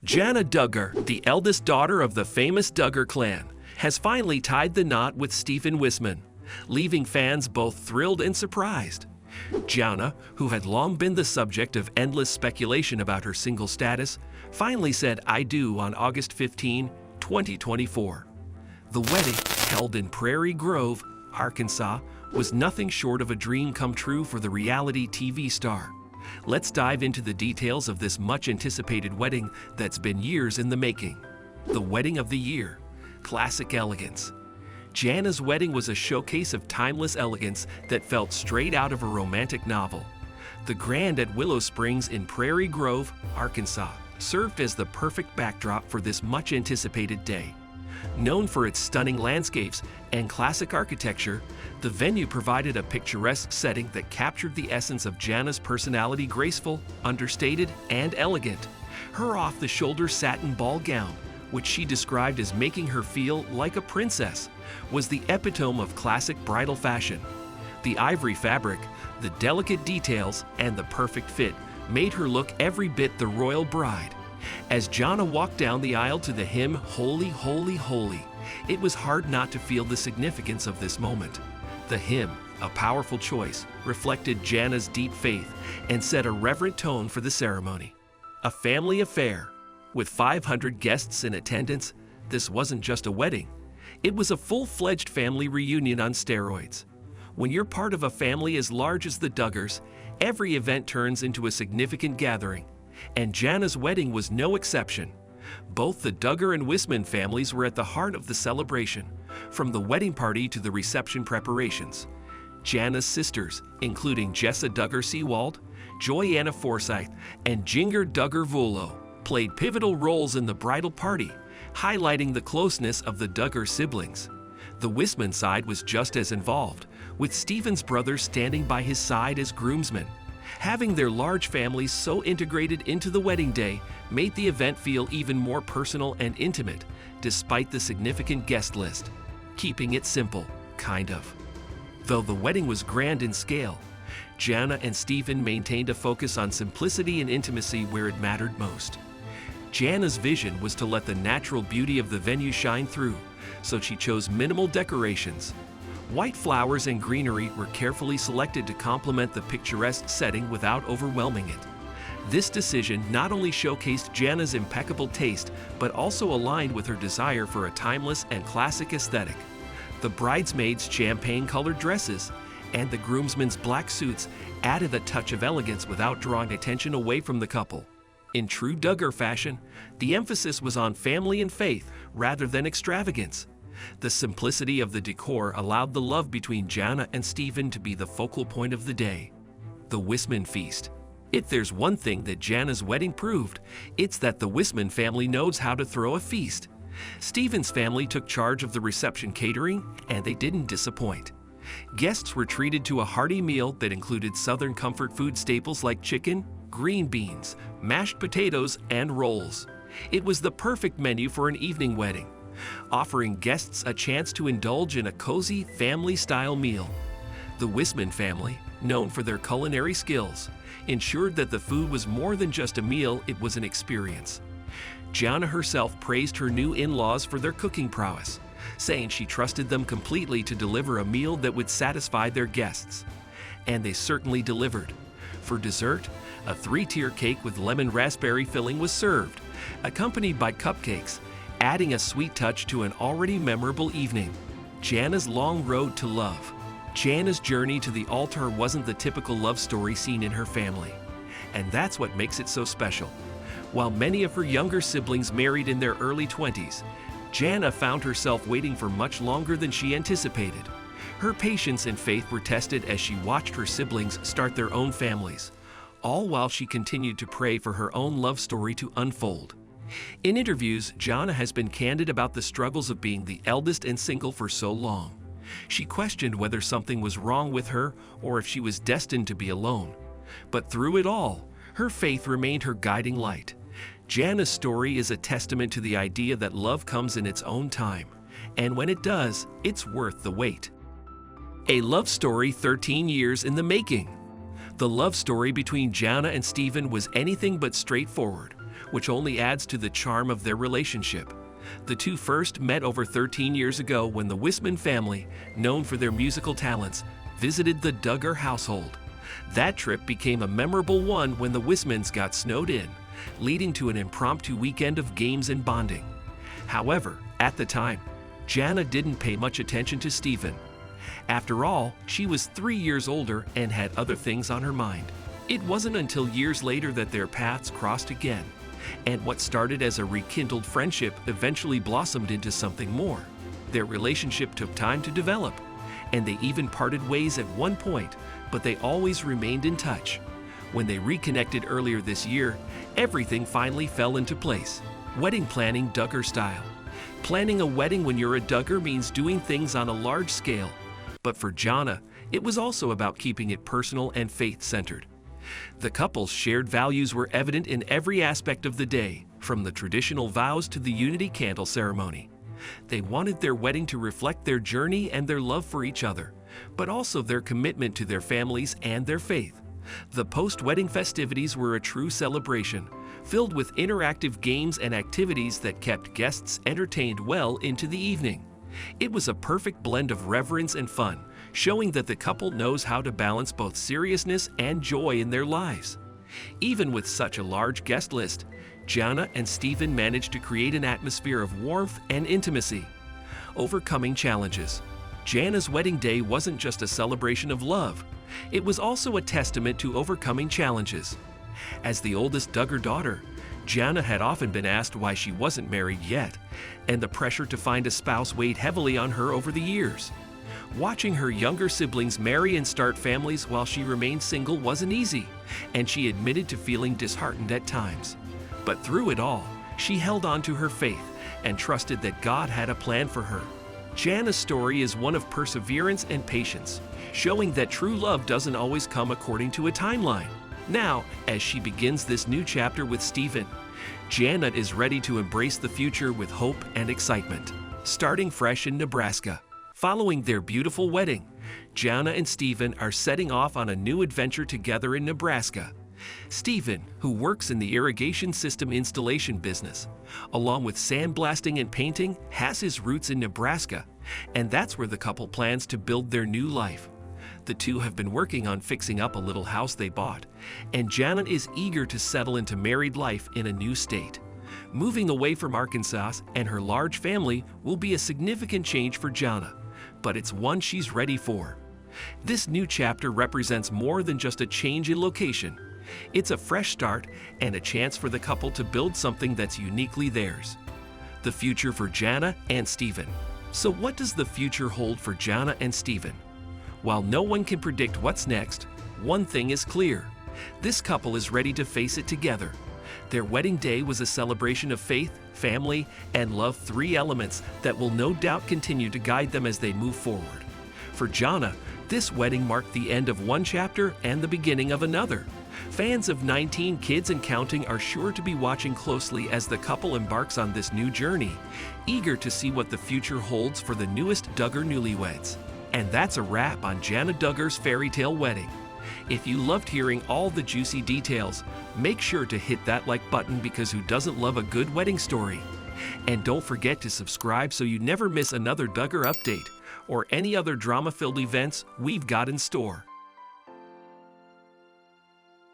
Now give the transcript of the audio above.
Jana Duggar, the eldest daughter of the famous Duggar clan, has finally tied the knot with Stephen Wissmann, leaving fans both thrilled and surprised. Jana, who had long been the subject of endless speculation about her single status, finally said "I do" on August 15, 2024. The wedding, held in Prairie Grove, Arkansas, was nothing short of a dream come true for the reality TV star. Let's dive into the details of this much-anticipated wedding that's been years in the making. The wedding of the year, classic elegance. Jana's wedding was a showcase of timeless elegance that felt straight out of a romantic novel. The Grand at Willow Springs in Prairie Grove, Arkansas, served as the perfect backdrop for this much-anticipated day. Known for its stunning landscapes and classic architecture, the venue provided a picturesque setting that captured the essence of Jana's personality: graceful, understated, and elegant. Her off-the-shoulder satin ball gown, which she described as making her feel like a princess, was the epitome of classic bridal fashion. The ivory fabric, the delicate details, and the perfect fit made her look every bit the royal bride. As Jana walked down the aisle to the hymn "Holy, Holy, Holy," it was hard not to feel the significance of this moment. The hymn, a powerful choice, reflected Jana's deep faith and set a reverent tone for the ceremony. A family affair. With 500 guests in attendance, this wasn't just a wedding. It was a full-fledged family reunion on steroids. When you're part of a family as large as the Duggars, every event turns into a significant gathering, and Jana's wedding was no exception. Both the Duggar and Wisman families were at the heart of the celebration, from the wedding party to the reception preparations. Jana's sisters, including Jessa Duggar Seawald, Joyanna Forsyth, and Jinger Duggar Volo, played pivotal roles in the bridal party, highlighting the closeness of the Duggar siblings. The Wisman side was just as involved, with Stephen's brothers standing by his side as groomsmen. Having their large families so integrated into the wedding day made the event feel even more personal and intimate, despite the significant guest list. Keeping it simple, kind of. Though the wedding was grand in scale, Jana and Stephen maintained a focus on simplicity and intimacy where it mattered most. Jana's vision was to let the natural beauty of the venue shine through, so she chose minimal decorations. White flowers and greenery were carefully selected to complement the picturesque setting without overwhelming it. This decision not only showcased Jana's impeccable taste, but also aligned with her desire for a timeless and classic aesthetic. The bridesmaids' champagne-colored dresses and the groomsmen's black suits added a touch of elegance without drawing attention away from the couple. In true Duggar fashion, the emphasis was on family and faith rather than extravagance. The simplicity of the decor allowed the love between Jana and Stephen to be the focal point of the day. The Wisman Feast. If there's one thing that Jana's wedding proved, it's that the Wisman family knows how to throw a feast. Stephen's family took charge of the reception catering, and they didn't disappoint. Guests were treated to a hearty meal that included Southern comfort food staples like chicken, green beans, mashed potatoes, and rolls. It was the perfect menu for an evening wedding, offering guests a chance to indulge in a cozy, family-style meal. The Wisman family, known for their culinary skills, ensured that the food was more than just a meal, it was an experience. Jana herself praised her new in-laws for their cooking prowess, saying she trusted them completely to deliver a meal that would satisfy their guests. And they certainly delivered. For dessert, a 3-tier cake with lemon raspberry filling was served, accompanied by cupcakes, adding a sweet touch to an already memorable evening. Jana's long road to love. Jana's journey to the altar wasn't the typical love story seen in her family, and that's what makes it so special. While many of her younger siblings married in their early 20s, Jana found herself waiting for much longer than she anticipated. Her patience and faith were tested as she watched her siblings start their own families, all while she continued to pray for her own love story to unfold. In interviews, Jana has been candid about the struggles of being the eldest and single for so long. She questioned whether something was wrong with her or if she was destined to be alone. But through it all, her faith remained her guiding light. Jana's story is a testament to the idea that love comes in its own time, and when it does, it's worth the wait. A love story 13 years in the making. The love story between Jana and Stephen was anything but straightforward. which only adds to the charm of their relationship. The two first met over 13 years ago when the Wisman family, known for their musical talents, visited the Duggar household. That trip became a memorable one when the Wismans got snowed in, leading to an impromptu weekend of games and bonding. However, at the time, Jana didn't pay much attention to Stephen. After all, she was 3 years older and had other things on her mind. It wasn't until years later that their paths crossed again, and what started as a rekindled friendship eventually blossomed into something more. Their relationship took time to develop, and they even parted ways at one point, but they always remained in touch. When they reconnected earlier this year, everything finally fell into place. Wedding planning Duggar style. Planning a wedding when you're a Duggar means doing things on a large scale. But for Jana, it was also about keeping it personal and faith-centered. The couple's shared values were evident in every aspect of the day, from the traditional vows to the unity candle ceremony. They wanted their wedding to reflect their journey and their love for each other, but also their commitment to their families and their faith. The post-wedding festivities were a true celebration, filled with interactive games and activities that kept guests entertained well into the evening. It was a perfect blend of reverence and fun, showing that the couple knows how to balance both seriousness and joy in their lives. Even with such a large guest list, Jana and Stephen managed to create an atmosphere of warmth and intimacy. Overcoming challenges. Jana's wedding day wasn't just a celebration of love, it was also a testament to overcoming challenges. As the oldest Duggar daughter, Jana had often been asked why she wasn't married yet, and the pressure to find a spouse weighed heavily on her over the years. Watching her younger siblings marry and start families while she remained single wasn't easy, and she admitted to feeling disheartened at times. But through it all, she held on to her faith and trusted that God had a plan for her. Jana's story is one of perseverance and patience, showing that true love doesn't always come according to a timeline. Now, as she begins this new chapter with Stephen, Jana is ready to embrace the future with hope and excitement. Starting fresh in Nebraska. Following their beautiful wedding, Jana and Stephen are setting off on a new adventure together in Nebraska. Stephen, who works in the irrigation system installation business, along with sandblasting and painting, has his roots in Nebraska, and that's where the couple plans to build their new life. The two have been working on fixing up a little house they bought, and Jana is eager to settle into married life in a new state. Moving away from Arkansas and her large family will be a significant change for Jana, but it's one she's ready for. This new chapter represents more than just a change in location. It's a fresh start and a chance for the couple to build something that's uniquely theirs. The future for Jana and Stephen. So what does the future hold for Jana and Stephen? While no one can predict what's next, one thing is clear. This couple is ready to face it together. Their wedding day was a celebration of faith, family, and love, three elements that will no doubt continue to guide them as they move forward. For Jana, this wedding marked the end of one chapter and the beginning of another. Fans of 19 Kids and Counting are sure to be watching closely as the couple embarks on this new journey, eager to see what the future holds for the newest Duggar newlyweds. And that's a wrap on Jana Duggar's fairy tale wedding. If you loved hearing all the juicy details, make sure to hit that like button, because who doesn't love a good wedding story? And don't forget to subscribe so you never miss another Duggar update or any other drama-filled events we've got in store.